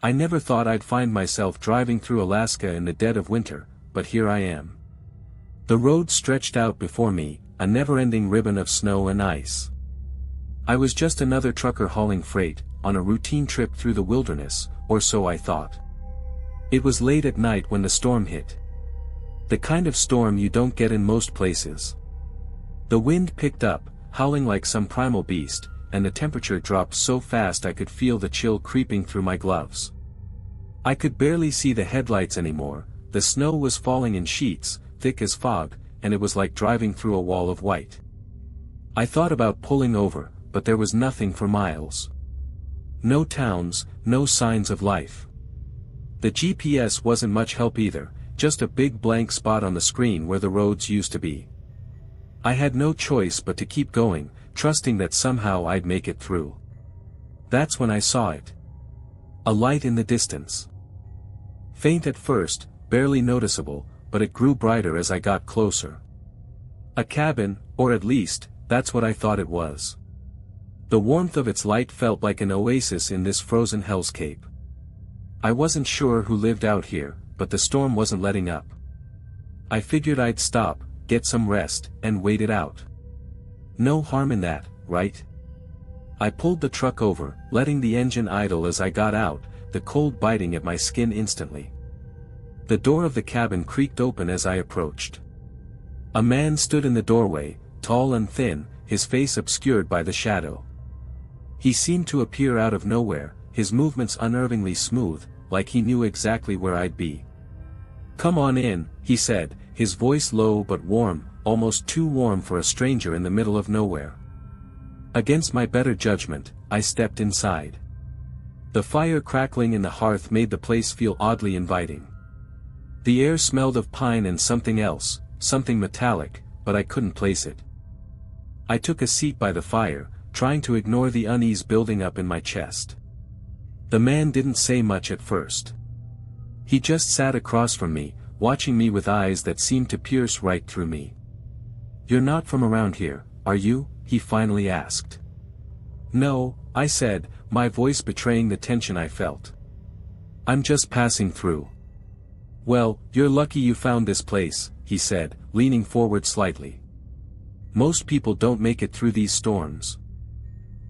I never thought I'd find myself driving through Alaska in the dead of winter, but here I am. The road stretched out before me, a never-ending ribbon of snow and ice. I was just another trucker hauling freight, on a routine trip through the wilderness, or so I thought. It was late at night when the storm hit. The kind of storm you don't get in most places. The wind picked up, howling like some primal beast, and the temperature dropped so fast I could feel the chill creeping through my gloves. I could barely see the headlights anymore. The snow was falling in sheets, thick as fog, and it was like driving through a wall of white. I thought about pulling over, but there was nothing for miles. No towns, no signs of life. The GPS wasn't much help either, just a big blank spot on the screen where the roads used to be. I had no choice but to keep going, trusting that somehow I'd make it through. That's when I saw it. A light in the distance. Faint at first, barely noticeable, but it grew brighter as I got closer. A cabin, or at least, that's what I thought it was. The warmth of its light felt like an oasis in this frozen hellscape. I wasn't sure who lived out here, but the storm wasn't letting up. I figured I'd stop, get some rest, and wait it out. No harm in that, right? I pulled the truck over, letting the engine idle as I got out, the cold biting at my skin instantly. The door of the cabin creaked open as I approached. A man stood in the doorway, tall and thin, his face obscured by the shadow. He seemed to appear out of nowhere, his movements unnervingly smooth, like he knew exactly where I'd be. "Come on in," he said, his voice low but warm, almost too warm for a stranger in the middle of nowhere. Against my better judgment, I stepped inside. The fire crackling in the hearth made the place feel oddly inviting. The air smelled of pine and something else, something metallic, but I couldn't place it. I took a seat by the fire, trying to ignore the unease building up in my chest. The man didn't say much at first. He just sat across from me, watching me with eyes that seemed to pierce right through me. "You're not from around here, are you?" he finally asked. "No," I said, my voice betraying the tension I felt. "I'm just passing through." "Well, you're lucky you found this place," he said, leaning forward slightly. "Most people don't make it through these storms."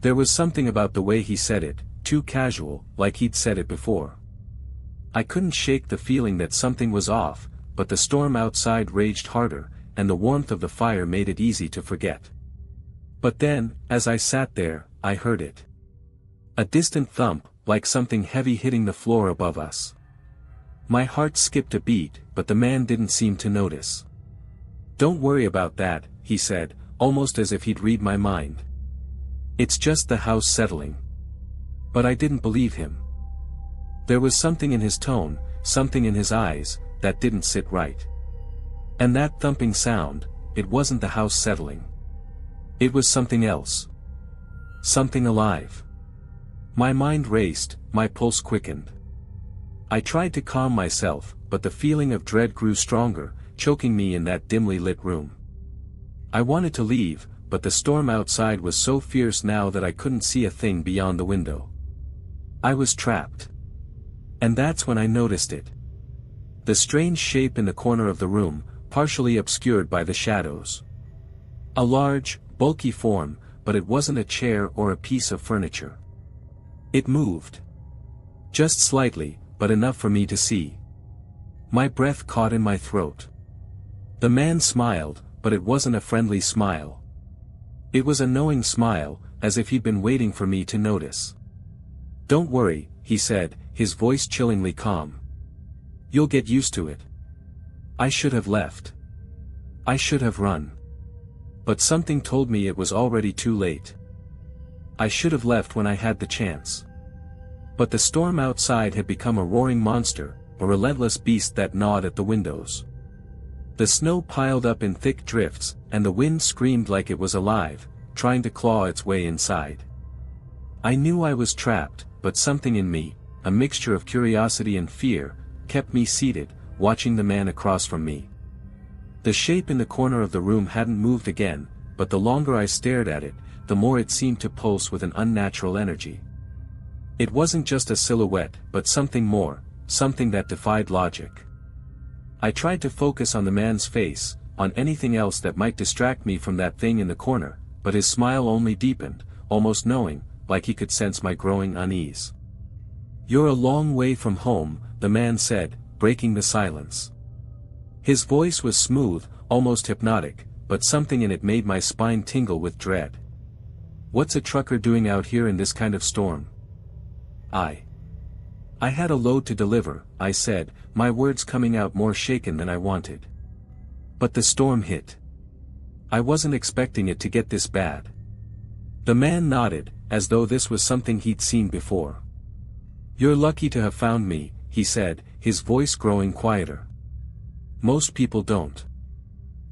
There was something about the way he said it, too casual, like he'd said it before. I couldn't shake the feeling that something was off, but the storm outside raged harder, and the warmth of the fire made it easy to forget. But then, as I sat there, I heard it. A distant thump, like something heavy hitting the floor above us. My heart skipped a beat, but the man didn't seem to notice. "Don't worry about that," he said, almost as if he'd read my mind. "It's just the house settling." But I didn't believe him. There was something in his tone, something in his eyes, that didn't sit right. And that thumping sound, it wasn't the house settling. It was something else. Something alive. My mind raced, my pulse quickened. I tried to calm myself, but the feeling of dread grew stronger, choking me in that dimly lit room. I wanted to leave, but the storm outside was so fierce now that I couldn't see a thing beyond the window. I was trapped. And that's when I noticed it. The strange shape in the corner of the room, partially obscured by the shadows. A large, bulky form, but it wasn't a chair or a piece of furniture. It moved. Just slightly, but enough for me to see. My breath caught in my throat. The man smiled, but it wasn't a friendly smile. It was a knowing smile, as if he'd been waiting for me to notice. "Don't worry," he said, his voice chillingly calm. "You'll get used to it." I should have left. I should have run. But something told me it was already too late. I should have left when I had the chance. But the storm outside had become a roaring monster, a relentless beast that gnawed at the windows. The snow piled up in thick drifts, and the wind screamed like it was alive, trying to claw its way inside. I knew I was trapped, but something in me, a mixture of curiosity and fear, kept me seated, watching the man across from me. The shape in the corner of the room hadn't moved again, but the longer I stared at it, the more it seemed to pulse with an unnatural energy. It wasn't just a silhouette, but something more, something that defied logic. I tried to focus on the man's face, on anything else that might distract me from that thing in the corner, but his smile only deepened, almost knowing, like he could sense my growing unease. "You're a long way from home," the man said, breaking the silence. His voice was smooth, almost hypnotic, but something in it made my spine tingle with dread. "What's a trucker doing out here in this kind of storm?" I had a load to deliver," I said, my words coming out more shaken than I wanted. "But the storm hit. I wasn't expecting it to get this bad." The man nodded, as though this was something he'd seen before. "You're lucky to have found me," he said, his voice growing quieter. "Most people don't.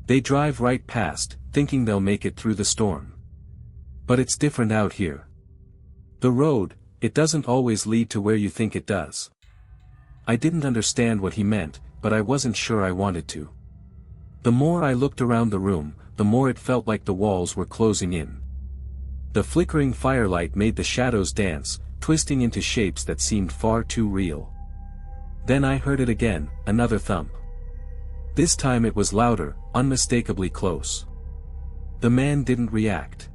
They drive right past, thinking they'll make it through the storm. But it's different out here. The road, it doesn't always lead to where you think it does." I didn't understand what he meant, but I wasn't sure I wanted to. The more I looked around the room, the more it felt like the walls were closing in. The flickering firelight made the shadows dance, twisting into shapes that seemed far too real. Then I heard it again, another thump. This time it was louder, unmistakably close. The man didn't react.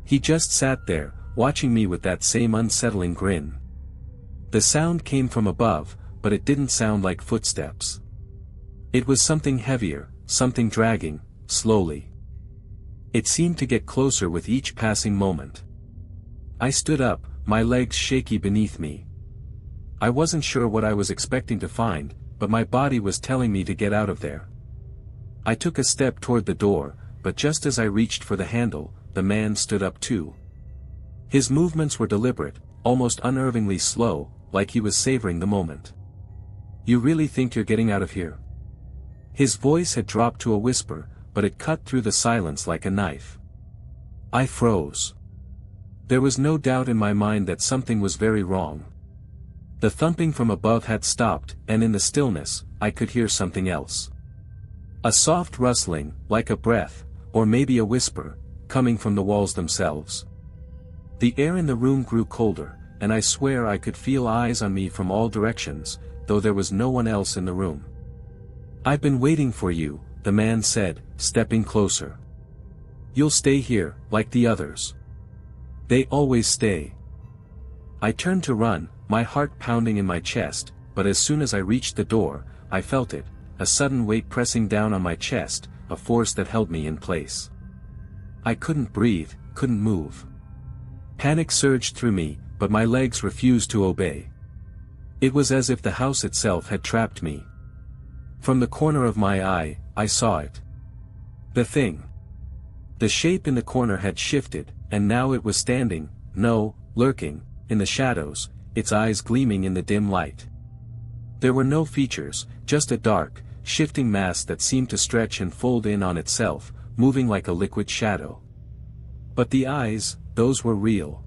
He just sat there, watching me with that same unsettling grin. The sound came from above, but it didn't sound like footsteps. It was something heavier, something dragging, slowly. It seemed to get closer with each passing moment. I stood up, my legs shaky beneath me. I wasn't sure what I was expecting to find, but my body was telling me to get out of there. I took a step toward the door, but just as I reached for the handle, the man stood up too. His movements were deliberate, almost unnervingly slow, like he was savoring the moment. "You really think you're getting out of here?" His voice had dropped to a whisper, but it cut through the silence like a knife. I froze. There was no doubt in my mind that something was very wrong. The thumping from above had stopped, and in the stillness, I could hear something else. A soft rustling, like a breath, or maybe a whisper, coming from the walls themselves. The air in the room grew colder, and I swear I could feel eyes on me from all directions, though there was no one else in the room. "I've been waiting for you," the man said, stepping closer. "You'll stay here, like the others. They always stay." I turned to run, my heart pounding in my chest, but as soon as I reached the door, I felt it, a sudden weight pressing down on my chest, a force that held me in place. I couldn't breathe, couldn't move. Panic surged through me, but my legs refused to obey. It was as if the house itself had trapped me. From the corner of my eye, I saw it. The thing. The shape in the corner had shifted, and now it was standing, lurking, in the shadows, its eyes gleaming in the dim light. There were no features, just a dark, shifting mass that seemed to stretch and fold in on itself, moving like a liquid shadow. But the eyes, those were real.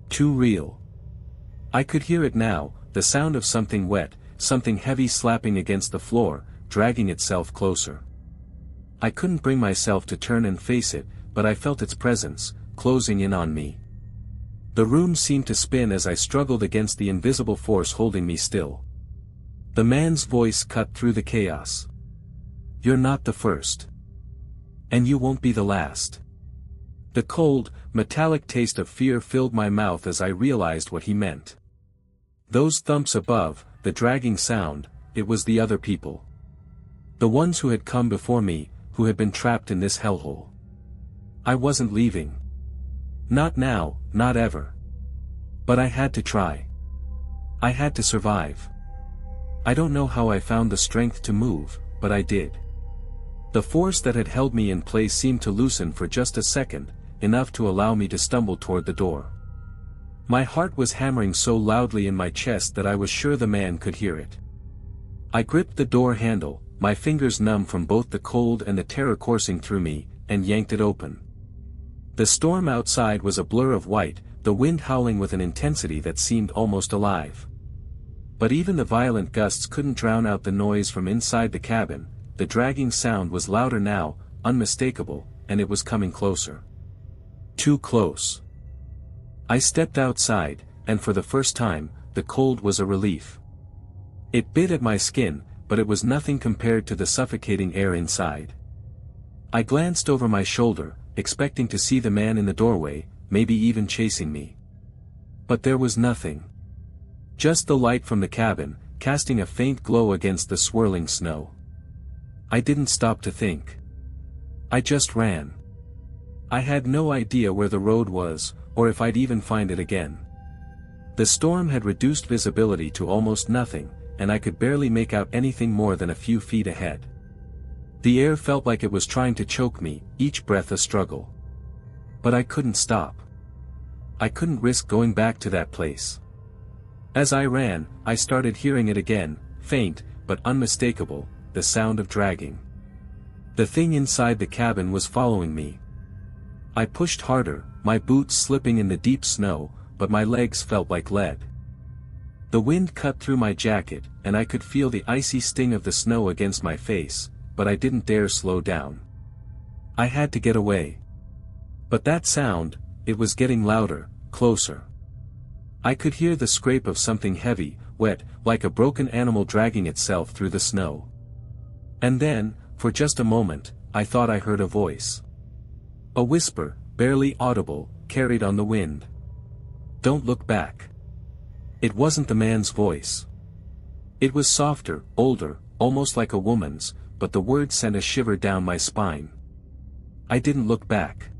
Too real. I could hear it now, the sound of something wet, something heavy slapping against the floor, dragging itself closer. I couldn't bring myself to turn and face it, but I felt its presence, closing in on me. The room seemed to spin as I struggled against the invisible force holding me still. The man's voice cut through the chaos. "You're not the first. And you won't be the last." The cold, metallic taste of fear filled my mouth as I realized what he meant. Those thumps above, the dragging sound, it was the other people. The ones who had come before me, who had been trapped in this hellhole. I wasn't leaving. Not now, not ever. But I had to try. I had to survive. I don't know how I found the strength to move, but I did. The force that had held me in place seemed to loosen for just a second, enough to allow me to stumble toward the door. My heart was hammering so loudly in my chest that I was sure the man could hear it. I gripped the door handle, my fingers numb from both the cold and the terror coursing through me, and yanked it open. The storm outside was a blur of white, the wind howling with an intensity that seemed almost alive. But even the violent gusts couldn't drown out the noise from inside the cabin. The dragging sound was louder now, unmistakable, and it was coming closer. Too close. I stepped outside, and for the first time, the cold was a relief. It bit at my skin, but it was nothing compared to the suffocating air inside. I glanced over my shoulder, expecting to see the man in the doorway, maybe even chasing me. But there was nothing. Just the light from the cabin, casting a faint glow against the swirling snow. I didn't stop to think. I just ran. I had no idea where the road was, or if I'd even find it again. The storm had reduced visibility to almost nothing, and I could barely make out anything more than a few feet ahead. The air felt like it was trying to choke me, each breath a struggle. But I couldn't stop. I couldn't risk going back to that place. As I ran, I started hearing it again, faint, but unmistakable, the sound of dragging. The thing inside the cabin was following me. I pushed harder, my boots slipping in the deep snow, but my legs felt like lead. The wind cut through my jacket, and I could feel the icy sting of the snow against my face, but I didn't dare slow down. I had to get away. But that sound, it was getting louder, closer. I could hear the scrape of something heavy, wet, like a broken animal dragging itself through the snow. And then, for just a moment, I thought I heard a voice. A whisper, barely audible, carried on the wind. "Don't look back." It wasn't the man's voice. It was softer, older, almost like a woman's, but the words sent a shiver down my spine. I didn't look back.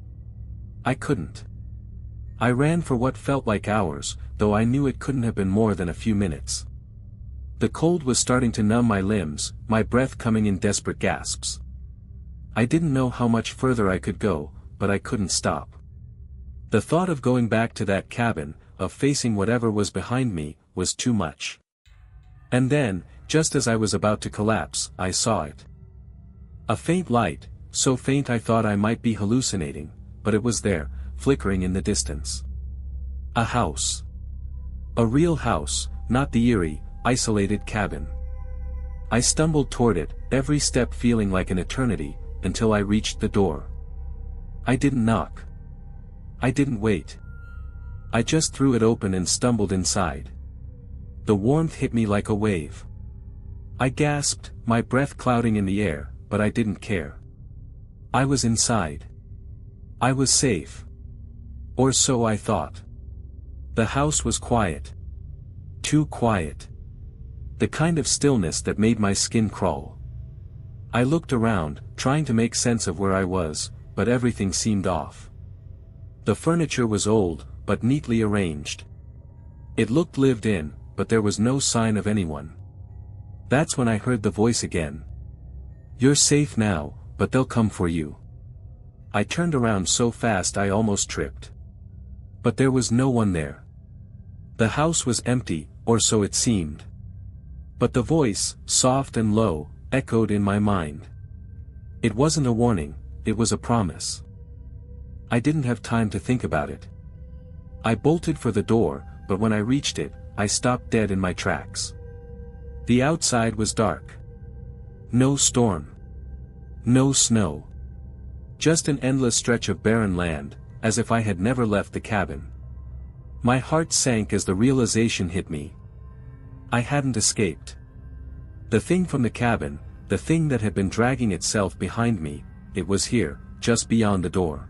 I couldn't. I ran for what felt like hours, though I knew it couldn't have been more than a few minutes. The cold was starting to numb my limbs, my breath coming in desperate gasps. I didn't know how much further I could go, but I couldn't stop. The thought of going back to that cabin, of facing whatever was behind me, was too much. And then, just as I was about to collapse, I saw it. A faint light, so faint I thought I might be hallucinating, but it was there, flickering in the distance. A house. A real house, not the eerie, isolated cabin. I stumbled toward it, every step feeling like an eternity, until I reached the door. I didn't knock. I didn't wait. I just threw it open and stumbled inside. The warmth hit me like a wave. I gasped, my breath clouding in the air, but I didn't care. I was inside. I was safe. Or so I thought. The house was quiet. Too quiet. The kind of stillness that made my skin crawl. I looked around, trying to make sense of where I was, but everything seemed off. The furniture was old, but neatly arranged. It looked lived in, but there was no sign of anyone. That's when I heard the voice again. "You're safe now, but they'll come for you." I turned around so fast I almost tripped. But there was no one there. The house was empty, or so it seemed. But the voice, soft and low, echoed in my mind. It wasn't a warning, it was a promise. I didn't have time to think about it. I bolted for the door, but when I reached it, I stopped dead in my tracks. The outside was dark. No storm. No snow. Just an endless stretch of barren land, as if I had never left the cabin. My heart sank as the realization hit me. I hadn't escaped. The thing from the cabin, the thing that had been dragging itself behind me, it was here, just beyond the door.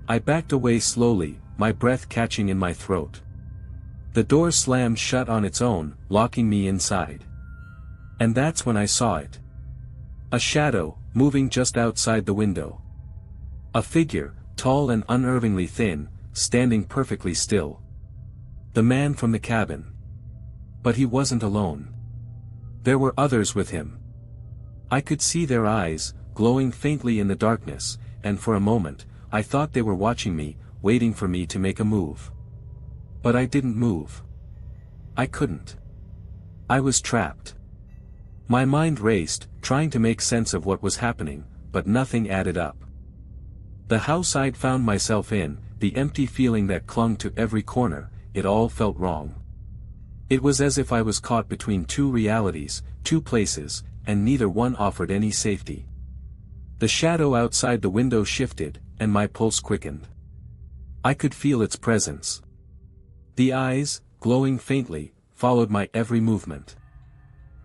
I backed away slowly, my breath catching in my throat. The door slammed shut on its own, locking me inside. And that's when I saw it. A shadow, moving just outside the window. A figure, tall and unnervingly thin, standing perfectly still. The man from the cabin. But he wasn't alone. There were others with him. I could see their eyes, glowing faintly in the darkness, and for a moment, I thought they were watching me, waiting for me to make a move. But I didn't move. I couldn't. I was trapped. My mind raced, trying to make sense of what was happening, but nothing added up. The house I'd found myself in, the empty feeling that clung to every corner, it all felt wrong. It was as if I was caught between two realities, two places, and neither one offered any safety. The shadow outside the window shifted, and my pulse quickened. I could feel its presence. The eyes, glowing faintly, followed my every movement.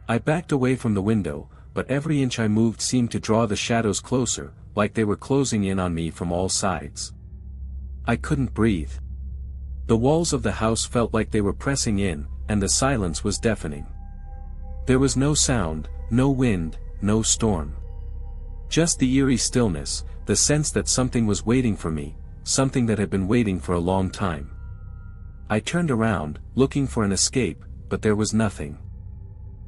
I backed away from the window, but every inch I moved seemed to draw the shadows closer, like they were closing in on me from all sides. I couldn't breathe. The walls of the house felt like they were pressing in, and the silence was deafening. There was no sound, no wind, no storm. Just the eerie stillness, the sense that something was waiting for me, something that had been waiting for a long time. I turned around, looking for an escape, but there was nothing.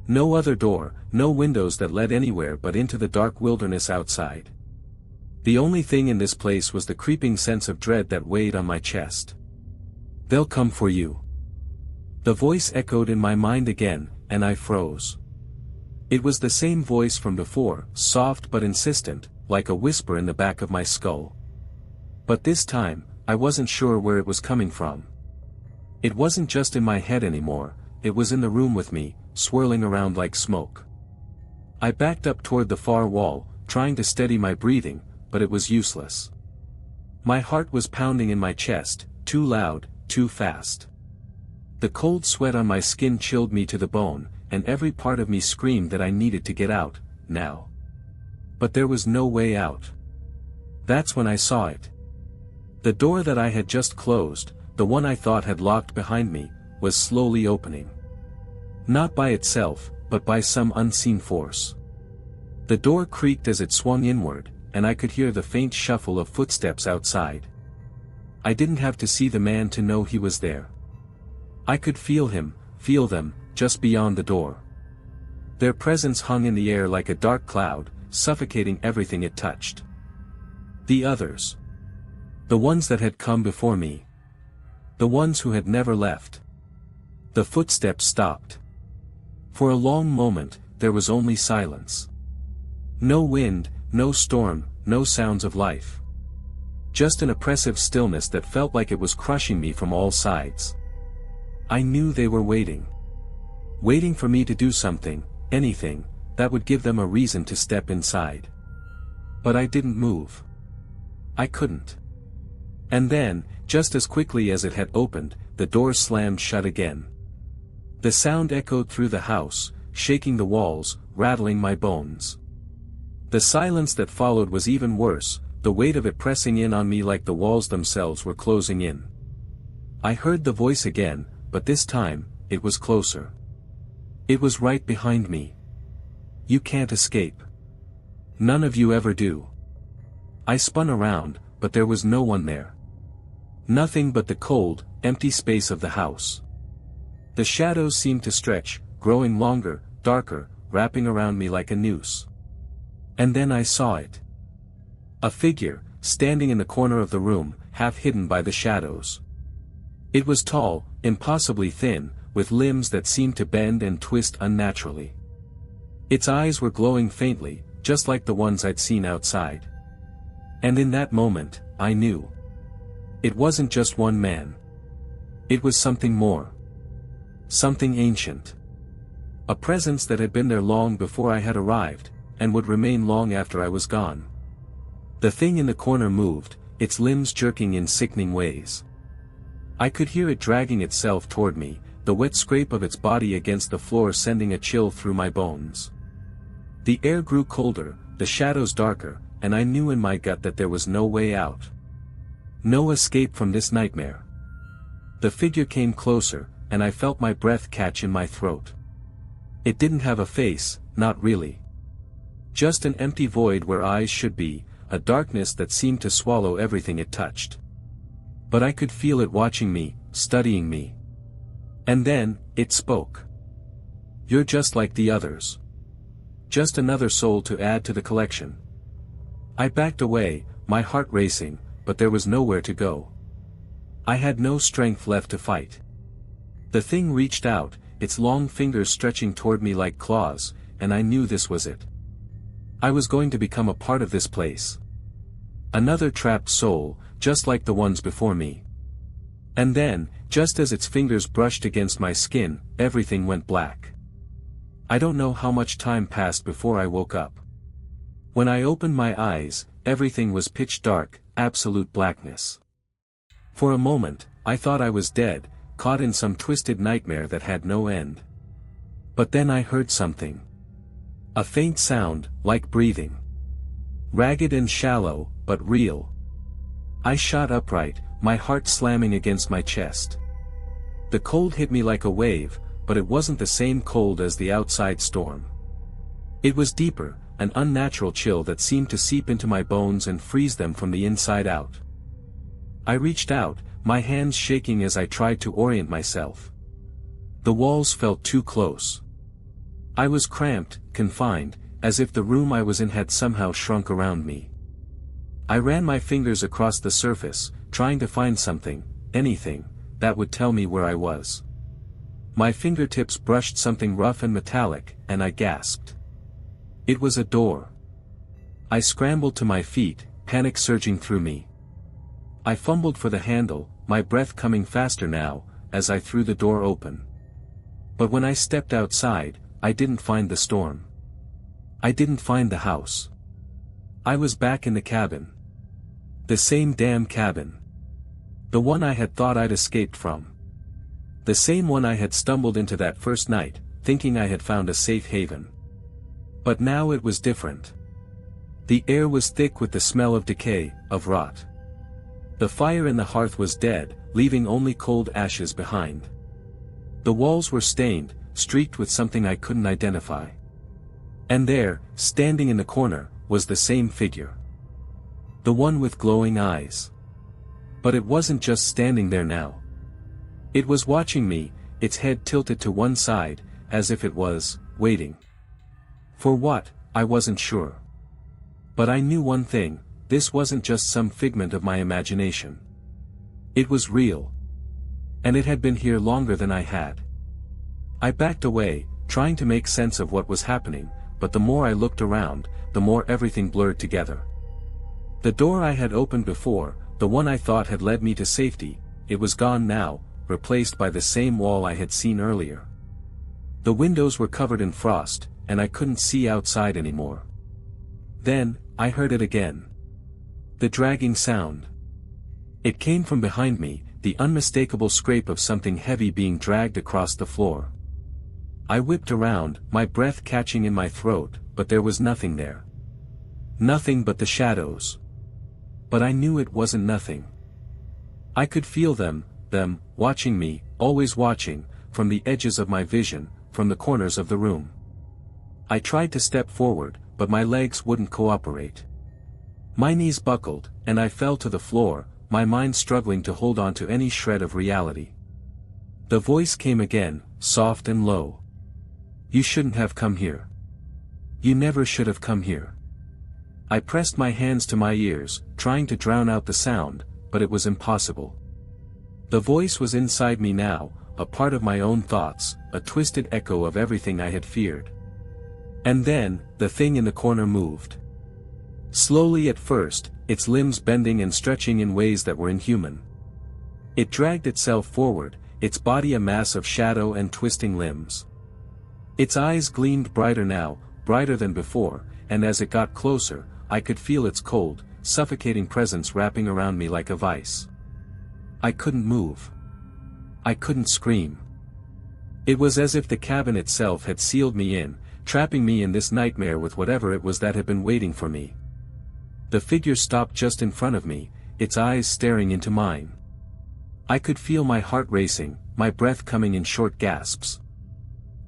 No other door, no windows that led anywhere but into the dark wilderness outside. The only thing in this place was the creeping sense of dread that weighed on my chest. "They'll come for you." The voice echoed in my mind again, and I froze. It was the same voice from before, soft but insistent, like a whisper in the back of my skull. But this time, I wasn't sure where it was coming from. It wasn't just in my head anymore, it was in the room with me, swirling around like smoke. I backed up toward the far wall, trying to steady my breathing, but it was useless. My heart was pounding in my chest, too loud, too fast. The cold sweat on my skin chilled me to the bone, and every part of me screamed that I needed to get out, now. But there was no way out. That's when I saw it. The door that I had just closed, the one I thought had locked behind me, was slowly opening. Not by itself, but by some unseen force. The door creaked as it swung inward, and I could hear the faint shuffle of footsteps outside. I didn't have to see the man to know he was there. I could feel him, feel them, just beyond the door. Their presence hung in the air like a dark cloud, suffocating everything it touched. The others. The ones that had come before me. The ones who had never left. The footsteps stopped. For a long moment, there was only silence. No wind, no storm, no sounds of life. Just an oppressive stillness that felt like it was crushing me from all sides. I knew they were waiting. Waiting for me to do something, anything, that would give them a reason to step inside. But I didn't move. I couldn't. And then, just as quickly as it had opened, the door slammed shut again. The sound echoed through the house, shaking the walls, rattling my bones. The silence that followed was even worse, the weight of it pressing in on me like the walls themselves were closing in. I heard the voice again, but this time, it was closer. It was right behind me. "You can't escape. None of you ever do." I spun around, but there was no one there. Nothing but the cold, empty space of the house. The shadows seemed to stretch, growing longer, darker, wrapping around me like a noose. And then I saw it. A figure, standing in the corner of the room, half hidden by the shadows. It was tall, impossibly thin, with limbs that seemed to bend and twist unnaturally. Its eyes were glowing faintly, just like the ones I'd seen outside. And in that moment, I knew. It wasn't just one man. It was something more. Something ancient. A presence that had been there long before I had arrived, and would remain long after I was gone. The thing in the corner moved, its limbs jerking in sickening ways. I could hear it dragging itself toward me, the wet scrape of its body against the floor sending a chill through my bones. The air grew colder, the shadows darker, and I knew in my gut that there was no way out. No escape from this nightmare. The figure came closer, and I felt my breath catch in my throat. It didn't have a face, not really. Just an empty void where eyes should be, a darkness that seemed to swallow everything it touched. But I could feel it watching me, studying me. And then, it spoke. "You're just like the others. Just another soul to add to the collection." I backed away, my heart racing, but there was nowhere to go. I had no strength left to fight. The thing reached out, its long fingers stretching toward me like claws, and I knew this was it. I was going to become a part of this place. Another trapped soul, just like the ones before me. And then, just as its fingers brushed against my skin, everything went black. I don't know how much time passed before I woke up. When I opened my eyes, everything was pitch dark, absolute blackness. For a moment, I thought I was dead, caught in some twisted nightmare that had no end. But then I heard something. A faint sound, like breathing. Ragged and shallow, but real. I shot upright, my heart slamming against my chest. The cold hit me like a wave, but it wasn't the same cold as the outside storm. It was deeper, an unnatural chill that seemed to seep into my bones and freeze them from the inside out. I reached out, my hands shaking as I tried to orient myself. The walls felt too close. I was cramped, confined, as if the room I was in had somehow shrunk around me. I ran my fingers across the surface, trying to find something, anything, that would tell me where I was. My fingertips brushed something rough and metallic, and I gasped. It was a door. I scrambled to my feet, panic surging through me. I fumbled for the handle, my breath coming faster now, as I threw the door open. But when I stepped outside, I didn't find the storm. I didn't find the house. I was back in the cabin. The same damn cabin. The one I had thought I'd escaped from. The same one I had stumbled into that first night, thinking I had found a safe haven. But now it was different. The air was thick with the smell of decay, of rot. The fire in the hearth was dead, leaving only cold ashes behind. The walls were stained, streaked with something I couldn't identify. And there, standing in the corner, was the same figure. The one with glowing eyes. But it wasn't just standing there now. It was watching me, its head tilted to one side, as if it was, waiting. For what, I wasn't sure. But I knew one thing, this wasn't just some figment of my imagination. It was real. And it had been here longer than I had. I backed away, trying to make sense of what was happening, but the more I looked around, the more everything blurred together. The door I had opened before, the one I thought had led me to safety, it was gone now, replaced by the same wall I had seen earlier. The windows were covered in frost, and I couldn't see outside anymore. Then, I heard it again. The dragging sound. It came from behind me, the unmistakable scrape of something heavy being dragged across the floor. I whipped around, my breath catching in my throat, but there was nothing there. Nothing but the shadows. But I knew it wasn't nothing. I could feel them, watching me, always watching, from the edges of my vision, from the corners of the room. I tried to step forward, but my legs wouldn't cooperate. My knees buckled, and I fell to the floor, my mind struggling to hold on to any shred of reality. The voice came again, soft and low. You shouldn't have come here. You never should have come here. I pressed my hands to my ears, trying to drown out the sound, but it was impossible. The voice was inside me now, a part of my own thoughts, a twisted echo of everything I had feared. And then, the thing in the corner moved. Slowly at first, its limbs bending and stretching in ways that were inhuman. It dragged itself forward, its body a mass of shadow and twisting limbs. Its eyes gleamed brighter now, brighter than before, and as it got closer, I could feel its cold, suffocating presence wrapping around me like a vice. I couldn't move. I couldn't scream. It was as if the cabin itself had sealed me in, trapping me in this nightmare with whatever it was that had been waiting for me. The figure stopped just in front of me, its eyes staring into mine. I could feel my heart racing, my breath coming in short gasps.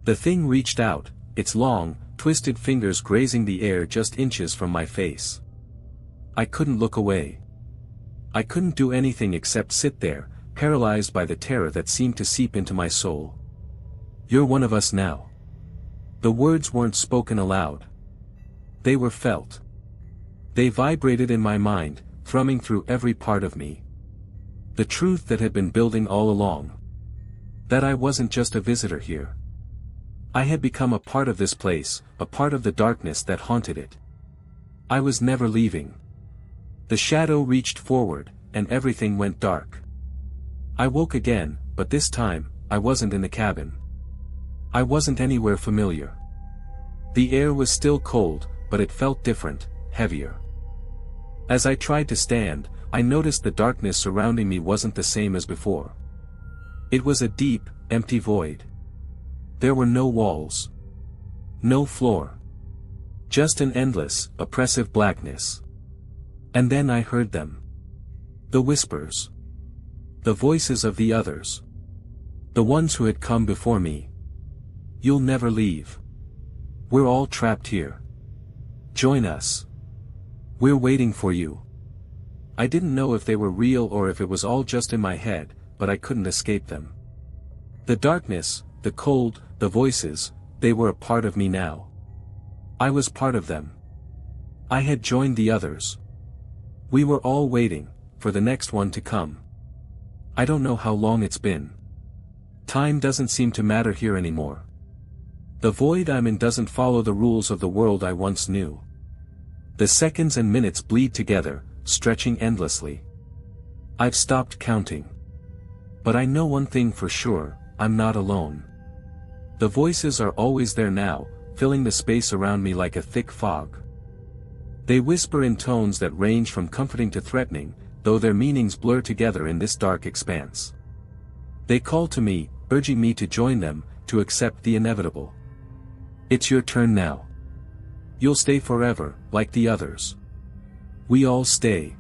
The thing reached out, its long, twisted fingers grazing the air just inches from my face. I couldn't look away. I couldn't do anything except sit there, paralyzed by the terror that seemed to seep into my soul. You're one of us now. The words weren't spoken aloud. They were felt. They vibrated in my mind, thrumming through every part of me. The truth that had been building all along. That I wasn't just a visitor here. I had become a part of this place, a part of the darkness that haunted it. I was never leaving. The shadow reached forward, and everything went dark. I woke again, but this time, I wasn't in the cabin. I wasn't anywhere familiar. The air was still cold, but it felt different, heavier. As I tried to stand, I noticed the darkness surrounding me wasn't the same as before. It was a deep, empty void. There were no walls. No floor. Just an endless, oppressive blackness. And then I heard them. The whispers. The voices of the others. The ones who had come before me. You'll never leave. We're all trapped here. Join us. We're waiting for you. I didn't know if they were real or if it was all just in my head, but I couldn't escape them. The darkness, the cold, the voices, they were a part of me now. I was part of them. I had joined the others. We were all waiting for the next one to come. I don't know how long it's been. Time doesn't seem to matter here anymore. The void I'm in doesn't follow the rules of the world I once knew. The seconds and minutes bleed together, stretching endlessly. I've stopped counting. But I know one thing for sure, I'm not alone. The voices are always there now, filling the space around me like a thick fog. They whisper in tones that range from comforting to threatening, though their meanings blur together in this dark expanse. They call to me, urging me to join them, to accept the inevitable. It's your turn now. You'll stay forever, like the others. We all stay.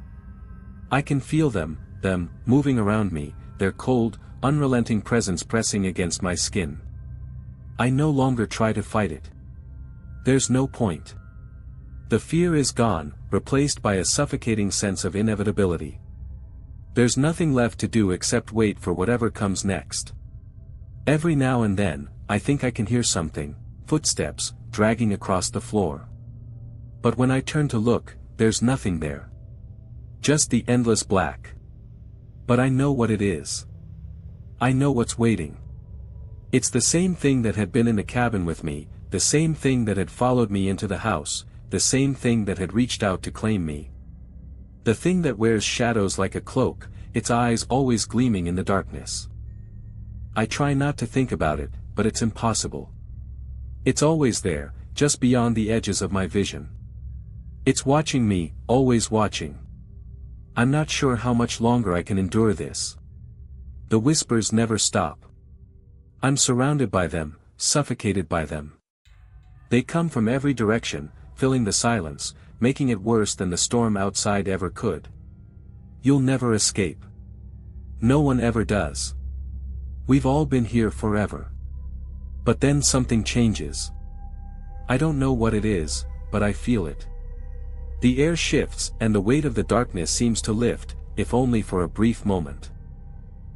I can feel them, moving around me, their cold, unrelenting presence pressing against my skin. I no longer try to fight it. There's no point. The fear is gone, replaced by a suffocating sense of inevitability. There's nothing left to do except wait for whatever comes next. Every now and then, I think I can hear something, footsteps, dragging across the floor. But when I turn to look, there's nothing there. Just the endless black. But I know what it is. I know what's waiting. It's the same thing that had been in the cabin with me, the same thing that had followed me into the house, the same thing that had reached out to claim me. The thing that wears shadows like a cloak, its eyes always gleaming in the darkness. I try not to think about it, but it's impossible. It's always there, just beyond the edges of my vision. It's watching me, always watching. I'm not sure how much longer I can endure this. The whispers never stop. I'm surrounded by them, suffocated by them. They come from every direction, filling the silence, making it worse than the storm outside ever could. You'll never escape. No one ever does. We've all been here forever. But then something changes. I don't know what it is, but I feel it. The air shifts and the weight of the darkness seems to lift, if only for a brief moment.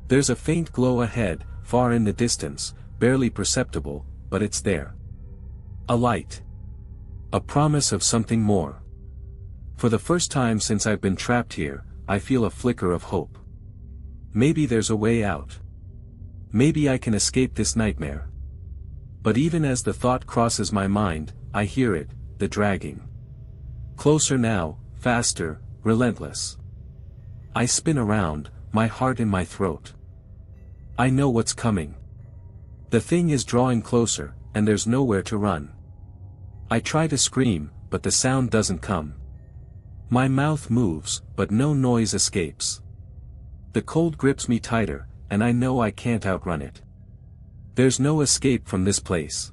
There's a faint glow ahead, far in the distance, barely perceptible, but it's there. A light. A promise of something more. For the first time since I've been trapped here, I feel a flicker of hope. Maybe there's a way out. Maybe I can escape this nightmare. But even as the thought crosses my mind, I hear it, the dragging. Closer now, faster, relentless. I spin around, my heart in my throat. I know what's coming. The thing is drawing closer, and there's nowhere to run. I try to scream, but the sound doesn't come. My mouth moves, but no noise escapes. The cold grips me tighter, and I know I can't outrun it. There's no escape from this place.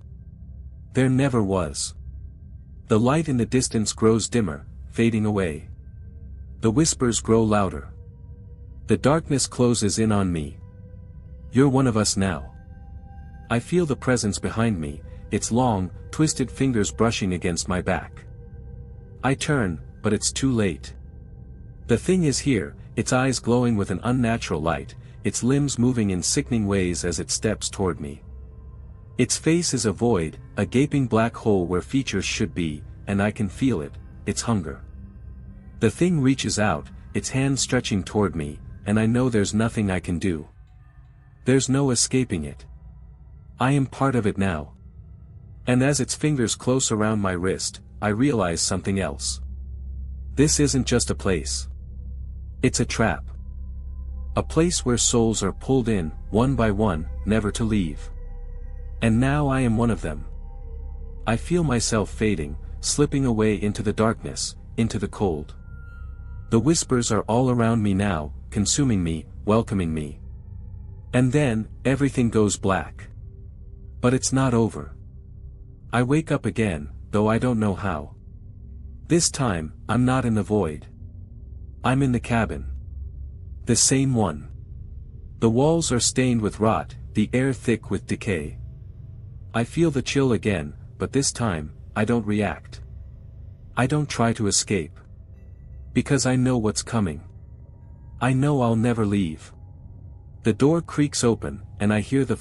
There never was. The light in the distance grows dimmer, fading away. The whispers grow louder. The darkness closes in on me. You're one of us now. I feel the presence behind me, its long, twisted fingers brushing against my back. I turn, but it's too late. The thing is here, its eyes glowing with an unnatural light, its limbs moving in sickening ways as it steps toward me. Its face is a void, a gaping black hole where features should be, and I can feel it, its hunger. The thing reaches out, its hand stretching toward me, and I know there's nothing I can do. There's no escaping it. I am part of it now. And as its fingers close around my wrist, I realize something else. This isn't just a place. It's a trap. A place where souls are pulled in, one by one, never to leave. And now I am one of them. I feel myself fading, slipping away into the darkness, into the cold. The whispers are all around me now, consuming me, welcoming me. And then, everything goes black. But it's not over. I wake up again, though I don't know how. This time, I'm not in the void. I'm in the cabin. The same one. The walls are stained with rot, the air thick with decay. I feel the chill again, but this time, I don't react. I don't try to escape. Because I know what's coming. I know I'll never leave. The door creaks open, and I hear the